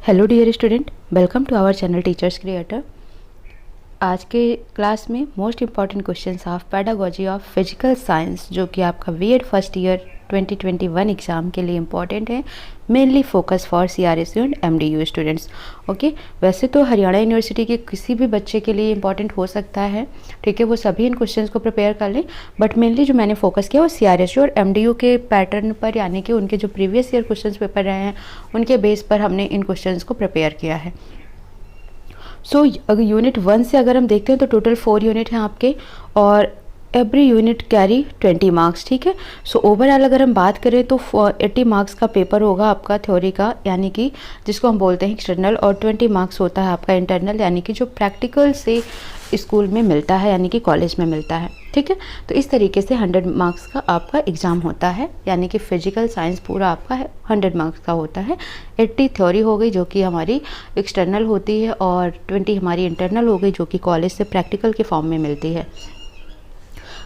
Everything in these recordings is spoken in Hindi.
Hello dear student, welcome to our channel teachers creator. आज के क्लास में most important questions of pedagogy of physical science जो कि आपका बीएड फर्स्ट ईयर 2021 एग्ज़ाम के लिए इम्पॉर्टेंट है, mainly focus for CRSU and MDU students. Okay, वैसे तो हरियाणा यूनिवर्सिटी के किसी भी बच्चे के लिए इम्पॉर्टेंट हो सकता है, ठीक है, वो सभी इन क्वेश्चंस को प्रिपेयर कर लें, बट मेनली जो मैंने फोकस किया वो सीआरएसयू और एमडीयू के पैटर्न पर, यानी कि उनके जो प्रीवियस ईयर क्वेश्चंस पेपर रहे हैं उनके बेस पर हमने इन क्वेश्चंस को प्रिपेयर किया है। सो अगर यूनिट 1 से अगर हम देखते हैं तो टोटल 4 यूनिट हैं आपके और एवरी यूनिट कैरी 20 मार्क्स, ठीक है। सो ओवरऑल अगर हम बात करें तो 80 मार्क्स का पेपर होगा आपका थ्योरी का, यानी कि जिसको हम बोलते हैं एक्सटर्नल, और 20 मार्क्स होता है आपका इंटरनल, यानी कि जो प्रैक्टिकल से स्कूल में मिलता है यानी कि कॉलेज में मिलता है, ठीक है। तो इस तरीके से 100 मार्क्स का आपका एग्ज़ाम होता है, यानी कि फिजिकल साइंस पूरा आपका 100 मार्क्स का होता है। 80 थ्योरी हो गई जो कि हमारी एक्सटर्नल होती है और 20 हमारी इंटरनल हो गई जो कि कॉलेज से प्रैक्टिकल के फॉर्म में मिलती है।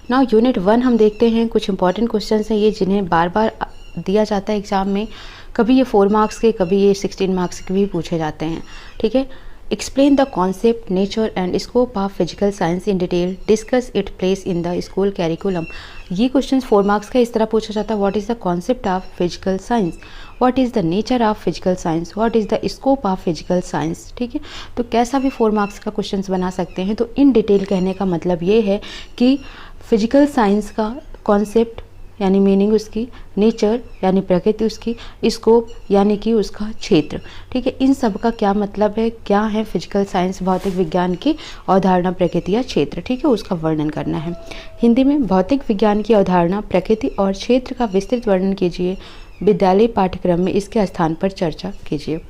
नाउ यूनिट 1 हम देखते हैं, कुछ इंपॉर्टेंट क्वेश्चंस हैं ये जिन्हें बार बार दिया जाता है एग्ज़ाम में, कभी ये 4 मार्क्स के, कभी ये 16 मार्क्स के भी पूछे जाते हैं, ठीक है। Explain the concept, nature and scope of physical science in detail, discuss it place in the school curriculum. ये क्वेश्चन 4 मार्क्स का इस तरह पूछा जाता है, what is the concept of physical science, what is the nature of physical science, what is the scope of physical science, ठीक है। तो कैसा भी 4 मार्क्स का क्वेश्चन बना सकते हैं। तो इन डिटेल कहने का मतलब ये है कि फिजिकल साइंस का कॉन्सेप्ट यानी मीनिंग उसकी, नेचर यानी प्रकृति उसकी, स्कोप यानी कि उसका क्षेत्र, ठीक है। इन सब का क्या मतलब है, क्या है फिजिकल साइंस, भौतिक विज्ञान की अवधारणा, प्रकृति या क्षेत्र, ठीक है, उसका वर्णन करना है। हिंदी में भौतिक विज्ञान की अवधारणा, प्रकृति और क्षेत्र का विस्तृत वर्णन कीजिए, विद्यालय पाठ्यक्रम में इसके स्थान पर चर्चा कीजिए।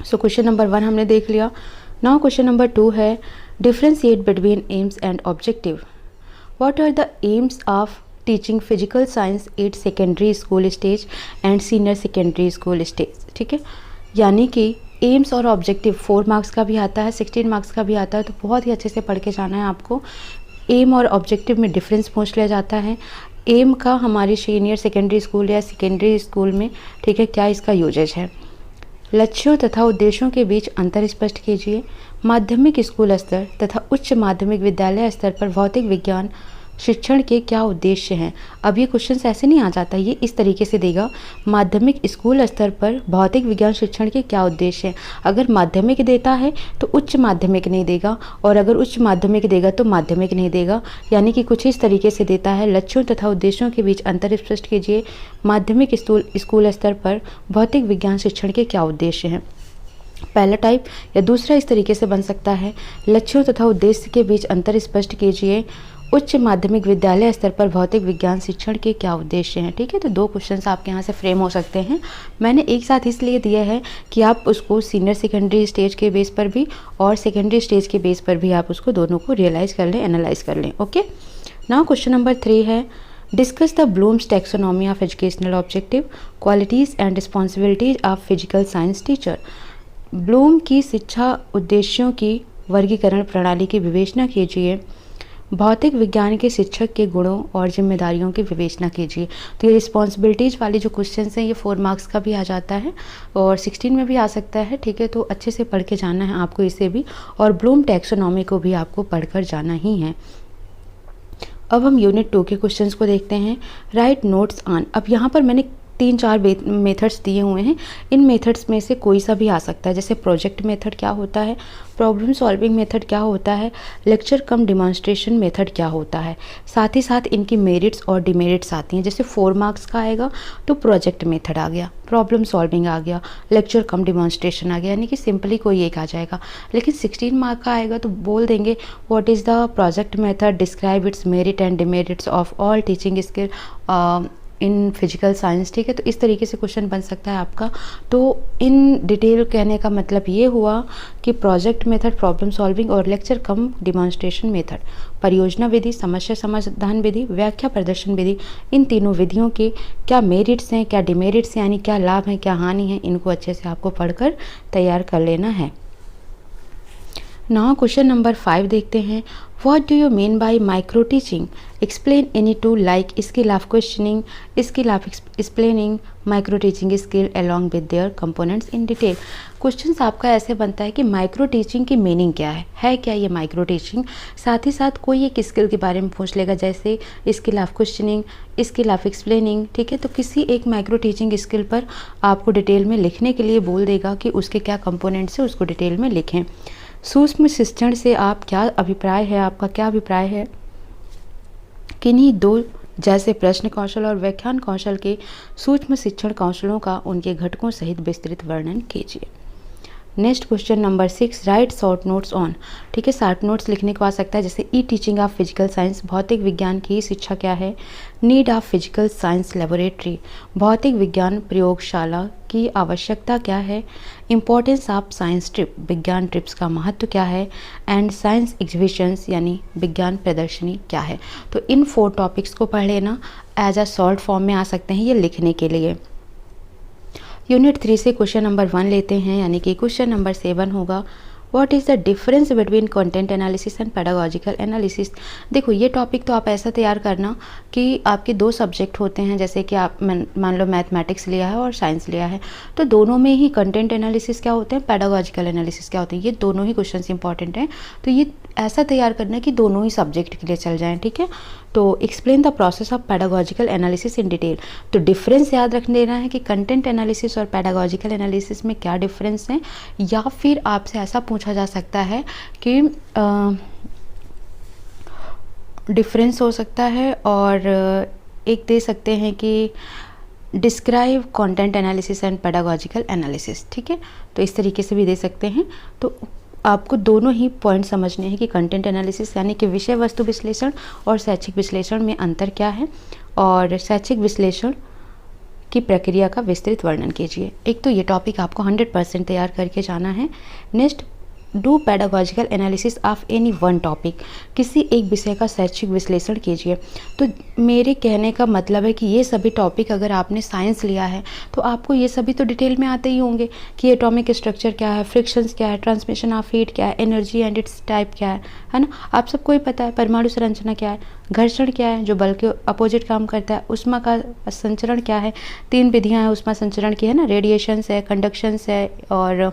सो क्वेश्चन नंबर 1 हमने देख लिया। नाउ क्वेश्चन नंबर 2 है, differentiate between AIIMS and objective. What are the aims of teaching physical science at secondary school stage and senior secondary school stage, ठीक है। यानी कि एम्स और ऑब्जेक्टिव 4 मार्क्स का भी आता है, 16 मार्क्स का भी आता है, तो बहुत ही अच्छे से पढ़ के जाना है आपको। एम और ऑब्जेक्टिव में डिफरेंस पूछ लिया जाता है। एम का हमारे सीनियर सेकेंडरी स्कूल या सेकेंडरी स्कूल में, ठीक है, क्या इसका यूजेज है। लक्ष्यों तथा उद्देश्यों के बीच अंतर स्पष्ट कीजिए। माध्यमिक स्कूल स्तर तथा उच्च माध्यमिक विद्यालय स्तर पर भौतिक विज्ञान शिक्षण के क्या उद्देश्य हैं। अब ये क्वेश्चन ऐसे नहीं आ जाता, ये इस तरीके से देगा, माध्यमिक स्कूल स्तर पर भौतिक विज्ञान शिक्षण के क्या उद्देश्य हैं। अगर माध्यमिक देता है तो उच्च माध्यमिक नहीं देगा, और अगर उच्च माध्यमिक देगा तो माध्यमिक नहीं देगा, यानी कि कुछ इस तरीके से देता है। लक्ष्यों तथा उद्देश्यों के बीच अंतर स्पष्ट कीजिए। माध्यमिक स्कूल स्तर पर भौतिक विज्ञान शिक्षण के क्या उद्देश्य हैं। पहला टाइप, या दूसरा इस तरीके से बन सकता है, लक्ष्यों तथा उद्देश्य के बीच अंतर स्पष्ट कीजिए। उच्च माध्यमिक विद्यालय स्तर पर भौतिक विज्ञान शिक्षण के क्या उद्देश्य हैं, ठीक है। तो 2 क्वेश्चंस आपके यहाँ से फ्रेम हो सकते हैं। मैंने एक साथ इसलिए दिया है कि आप उसको सीनियर सेकेंडरी स्टेज के बेस पर भी और सेकेंडरी स्टेज के बेस पर भी आप उसको दोनों को रियलाइज़ कर लें, एनालाइज कर लें। ओके, नाउ क्वेश्चन नंबर 3 है, discuss the Bloom's taxonomy of educational objective, qualities and responsibilities of physical science teacher. Bloom की शिक्षा उद्देश्यों की वर्गीकरण प्रणाली की विवेचना कीजिए। भौतिक विज्ञान के शिक्षक के गुणों और जिम्मेदारियों की विवेचना कीजिए। तो ये रिस्पॉन्सिबिलिटीज़ वाले जो क्वेश्चंस हैं ये 4 मार्क्स का भी आ जाता है और 16 में भी आ सकता है, ठीक है। तो अच्छे से पढ़ के जाना है आपको इसे भी, और ब्लूम टैक्सोनॉमी को भी आपको पढ़कर जाना ही है। अब हम यूनिट 2 के क्वेश्चंस को देखते हैं। Right notes on. अब यहाँ पर मैंने 3-4 मेथड्स दिए हुए हैं, इन मेथड्स में से कोई सा भी आ सकता है। जैसे प्रोजेक्ट मेथड क्या होता है, प्रॉब्लम सॉल्विंग मेथड क्या होता है, लेक्चर कम डिमॉन्स्ट्रेशन मेथड क्या होता है। साथ ही साथ इनकी मेरिट्स और डिमेरिट्स आती हैं। जैसे 4 मार्क्स का आएगा तो प्रोजेक्ट मेथड आ गया, प्रॉब्लम सॉल्विंग आ गया, लेक्चर कम डिमॉन्स्ट्रेशन आ गया, यानी कि सिंपली कोई एक आ जाएगा। लेकिन 16 मार्क का आएगा तो बोल देंगे what is the project method, describe it's merit and demerits of all teaching skill in physical science, ठीक है। तो इस तरीके से क्वेश्चन बन सकता है आपका। तो इन डिटेल कहने का मतलब ये हुआ कि प्रोजेक्ट मेथड, प्रॉब्लम सॉल्विंग और लेक्चर कम डिमॉन्स्ट्रेशन मेथड, परियोजना विधि, समस्या समाधान विधि, व्याख्या प्रदर्शन विधि, इन तीनों विधियों के क्या मेरिट्स हैं, क्या डिमेरिट्स हैं, यानी क्या लाभ हैं, क्या हानि है, इनको अच्छे से आपको पढ़कर तैयार कर लेना है। नाउ क्वेश्चन नंबर 5 देखते हैं। What do you mean by micro teaching? Explain any two like skill of questioning, skill of explaining, micro teaching skill along with their components in detail. Question आपका ऐसे बनता है कि माइक्रो टीचिंग की मीनिंग क्या है क्या ये माइक्रो टीचिंग। साथ ही साथ कोई एक स्किल के बारे में पूछ लेगा, जैसे skill of questioning, skill of explaining, ठीक है। तो किसी एक माइक्रो टीचिंग स्किल पर आपको डिटेल में लिखने के लिए बोल देगा कि उसके क्या कंपोनेंट्स है, उसको डिटेल में लिखें। सूक्ष्म शिक्षण से आप क्या अभिप्राय है, आपका क्या अभिप्राय है? किन्हीं दो जैसे प्रश्न कौशल और व्याख्यान कौशल के सूक्ष्म शिक्षण कौशलों का उनके घटकों सहित विस्तृत वर्णन कीजिए। Next question number 6, right short notes on. ठीक है, शॉर्ट नोट्स लिखने को आ सकता है, जैसे ई टीचिंग ऑफ फिजिकल साइंस, भौतिक विज्ञान की शिक्षा क्या है। Need of physical science laboratory, भौतिक विज्ञान प्रयोगशाला की आवश्यकता क्या है। इंपॉर्टेंस ऑफ साइंस ट्रिप, विज्ञान ट्रिप्स का महत्व क्या है। एंड साइंस एग्जीबिशंस यानी विज्ञान प्रदर्शनी क्या है। तो इन 4 टॉपिक्स को पढ़ लेना, एज अ शॉर्ट फॉर्म में आ सकते हैं ये लिखने के लिए। यूनिट 3 से क्वेश्चन नंबर 1 लेते हैं, यानी कि क्वेश्चन नंबर 7 होगा। What is the difference between content analysis and pedagogical analysis. देखो ये टॉपिक तो आप ऐसा तैयार करना कि आपके 2 सब्जेक्ट होते हैं, जैसे कि आप मान लो मैथमेटिक्स लिया है और साइंस लिया है, तो दोनों में ही कंटेंट एनालिसिस क्या होते हैं, पेडागोजिकल एनालिसिस क्या होते हैं, ये दोनों ही क्वेश्चन इंपॉर्टेंट हैं। तो ये ऐसा तैयार करना कि दोनों ही सब्जेक्ट के लिए चल जाएं, ठीक है। तो explain the process of pedagogical analysis in detail. तो डिफरेंस याद रख देना है कि कंटेंट एनालिसिस और पेडागोजिकल एनालिसिस में क्या डिफरेंस है, या फिर आपसे ऐसा पूछा जा सकता है कि डिफरेंस हो सकता है, और एक दे सकते हैं कि describe content analysis and pedagogical analysis, ठीक है। तो इस तरीके से भी दे सकते हैं। तो आपको दोनों ही पॉइंट समझने हैं कि कंटेंट एनालिसिस यानी कि विषय वस्तु विश्लेषण और शैक्षिक विश्लेषण में अंतर क्या है, और शैक्षिक विश्लेषण की प्रक्रिया का विस्तृत वर्णन कीजिए। एक तो ये टॉपिक आपको 100% तैयार करके जाना है। Next, do pedagogical analysis of any one topic, किसी एक विषय का शैक्षिक विश्लेषण कीजिए। तो मेरे कहने का मतलब है कि ये सभी टॉपिक अगर आपने साइंस लिया है तो आपको ये सभी तो डिटेल में आते ही होंगे कि एटॉमिक स्ट्रक्चर क्या है, फ्रिक्शंस क्या है, ट्रांसमिशन ऑफ हीट क्या है, एनर्जी एंड इट्स टाइप क्या है ना। आप सबको ही पता है परमाणु संरचना क्या है, घर्षण क्या है जो बल के अपोजिट काम करता है, उष्मा का संचरण क्या है, 3 विधियाँ हैं उष्मा संचरण की, है ना, रेडिएशंस है, कंडक्शंस है, और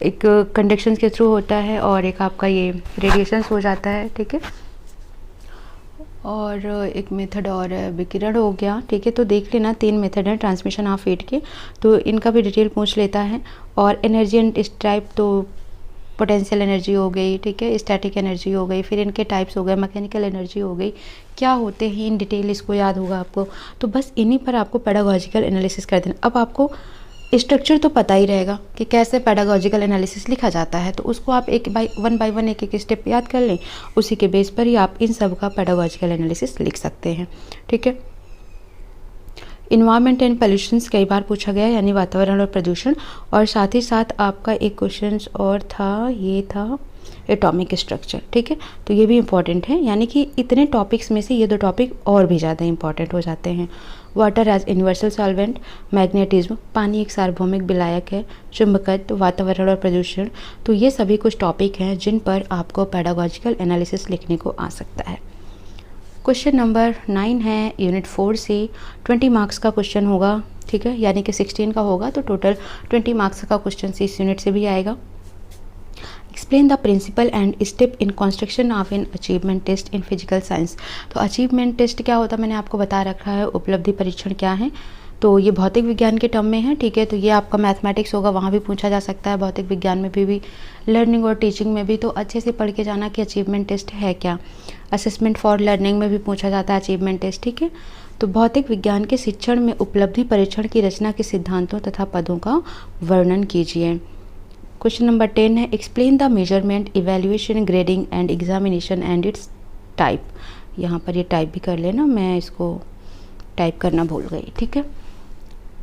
एक कंडक्शन के थ्रू होता है और एक आपका ये रेडिएशंस हो जाता है, ठीक है। और एक मेथड और विकिरण हो गया, ठीक है। तो देख लेना 3 मेथड हैं ट्रांसमिशन ऑफ हीट के, तो इनका भी डिटेल पूछ लेता है। और एनर्जी एंड इस टाइप, तो पोटेंशियल एनर्जी हो गई, ठीक है, स्टैटिक एनर्जी हो गई, फिर इनके टाइप्स हो गए, मैकेनिकल एनर्जी हो गई, क्या होते हैं इन डिटेल इसको याद होगा आपको। तो बस इन्हीं पर आपको पेडागोजिकल एनालिसिस कर देना। अब आपको स्ट्रक्चर तो पता ही रहेगा कि कैसे पेडागोजिकल एनालिसिस लिखा जाता है, तो उसको आप वन बाय वन एक एक स्टेप याद कर लें, उसी के बेस पर ही आप इन सब का पेडागोजिकल एनालिसिस लिख सकते हैं, ठीक है। इन्वायरमेंट एंड पोल्यूशंस कई बार पूछा गया, यानी वातावरण और प्रदूषण, और साथ ही साथ आपका एक क्वेश्चन और था, ये था एटॉमिक स्ट्रक्चर, ठीक है। तो ये भी इम्पॉर्टेंट है, यानी कि इतने टॉपिक्स में से ये 2 टॉपिक और भी ज़्यादा इंपॉर्टेंट हो जाते हैं। Water as universal solvent, magnetism, पानी एक सार्वभौमिक विलायक है, चुंबकत्व, वातावरण और प्रदूषण, तो ये सभी कुछ टॉपिक हैं जिन पर आपको पेडागोजिकल एनालिसिस लिखने को आ सकता है। क्वेश्चन नंबर 9 है यूनिट 4 से, 20 मार्क्स का क्वेश्चन होगा, ठीक है, यानी कि 16 का होगा, तो टोटल 20 मार्क्स का क्वेश्चन इस यूनिट से भी आएगा। Explain the principle and step in construction of an achievement test in physical science. तो अचीवमेंट टेस्ट क्या होता है मैंने आपको बता रखा है, उपलब्धि परीक्षण क्या है, तो ये भौतिक विज्ञान के टर्म में है, ठीक है। तो ये आपका मैथमेटिक्स होगा, वहाँ भी पूछा जा सकता है, भौतिक विज्ञान में भी लर्निंग और टीचिंग में भी। तो अच्छे से पढ़ के जाना कि अचीवमेंट टेस्ट है क्या। असेसमेंट फॉर लर्निंग में भी पूछा जाता है अचीवमेंट टेस्ट, ठीक है। तो भौतिक विज्ञान के शिक्षण में उपलब्धि परीक्षण की रचना के सिद्धांतों तथा पदों का वर्णन कीजिए। क्वेश्चन नंबर 10 है, explain the measurement, evaluation, grading and examination and it's type. यहाँ पर ये टाइप भी कर लेना, मैं इसको टाइप करना भूल गई, ठीक है।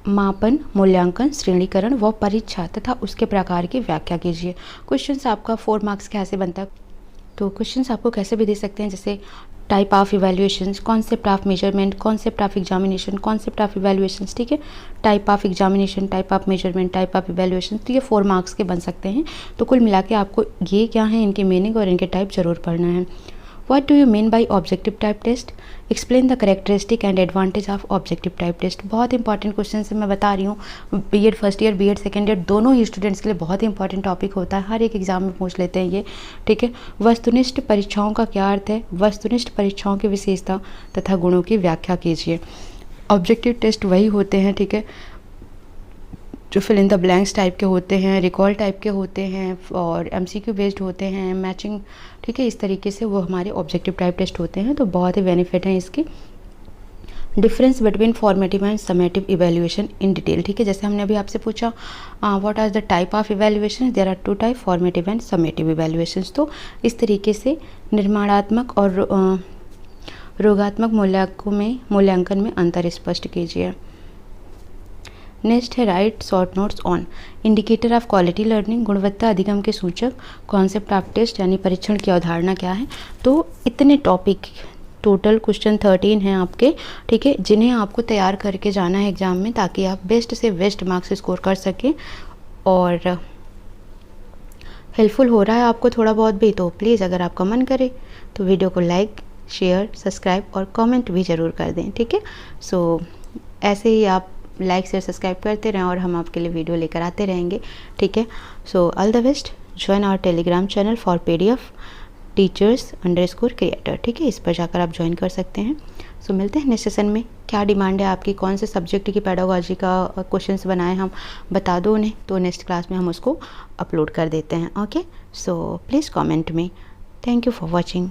मापन, मूल्यांकन, श्रेणीकरण व परीक्षा तथा उसके प्रकार की व्याख्या कीजिए। क्वेश्चन आपका 4 मार्क्स कैसे बनता है, तो क्वेश्चंस आपको कैसे भी दे सकते हैं, जैसे type of evaluations, concept of measurement, concept of examination, concept of evaluations, ठीक है, type of examination, type of measurement, type of evaluation, तो ये 4 मार्क्स के बन सकते हैं। तो कुल मिला के आपको ये क्या है, इनके मीनिंग और इनके टाइप जरूर पढ़ना है। What do you mean by objective type test? Explain the characteristic and advantage of objective type test। बहुत इंपॉर्टेंट क्वेश्चन से मैं बता रही हूँ, BEd first year BEd second year दोनों ही स्टूडेंट्स के लिए बहुत इंपॉर्टेंट टॉपिक होता है, हर एक एग्जाम में पूछ लेते हैं ये, ठीक है। वस्तुनिष्ठ परीक्षाओं का क्या अर्थ है? वस्तुनिष्ठ परीक्षाओं की विशेषता तथा गुणों की व्याख्या कीजिए। ऑब्जेक्टिव टेस्ट वही होते हैं, ठीक है, जो fill in the blanks type के होते हैं, रिकॉल टाइप के होते हैं और एमसीक्यू बेस्ड होते हैं, मैचिंग, ठीक है, इस तरीके से वो हमारे ऑब्जेक्टिव टाइप टेस्ट होते हैं। तो बहुत ही बेनिफिट हैं इसकी। Difference between formative and summative evaluation in detail, ठीक है, जैसे हमने अभी आपसे पूछा what are the type of evaluation, there are 2 type, formative and summative evaluations. तो इस तरीके से निर्माणात्मक और रोगात्मक मूल्यांकन में अंतर स्पष्ट कीजिए। नेक्स्ट है right short notes on indicator of quality learning, गुणवत्ता अधिगम के सूचक, कॉन्सेप्ट ऑफ टेस्ट यानी परीक्षण की अवधारणा क्या है। तो इतने टॉपिक, टोटल क्वेश्चन 13 हैं आपके, ठीक है, जिन्हें आपको तैयार करके जाना है एग्जाम में, ताकि आप बेस्ट से बेस्ट मार्क्स स्कोर कर सकें। और हेल्पफुल हो रहा है आपको थोड़ा बहुत भी, तो प्लीज़ अगर आपका मन करे तो वीडियो को लाइक, शेयर, सब्सक्राइब और कमेंट भी ज़रूर कर दें, ठीक है। सो ऐसे ही आप लाइक शेयर सब्सक्राइब करते रहें और हम आपके लिए वीडियो लेकर आते रहेंगे, ठीक है। So all the best, join our Telegram channel for PDF teachers_creator, ठीक है, इस पर जाकर आप ज्वाइन कर सकते हैं। सो मिलते हैं नेक्स्ट सेशन में। क्या डिमांड है आपकी, कौन से सब्जेक्ट की पेडागोजी का क्वेश्चंस बनाए हम, बता दो उन्हें, तो नेक्स्ट क्लास में हम उसको अपलोड कर देते हैं। ओके, सो प्लीज़ कमेंट में। Thank you for watching.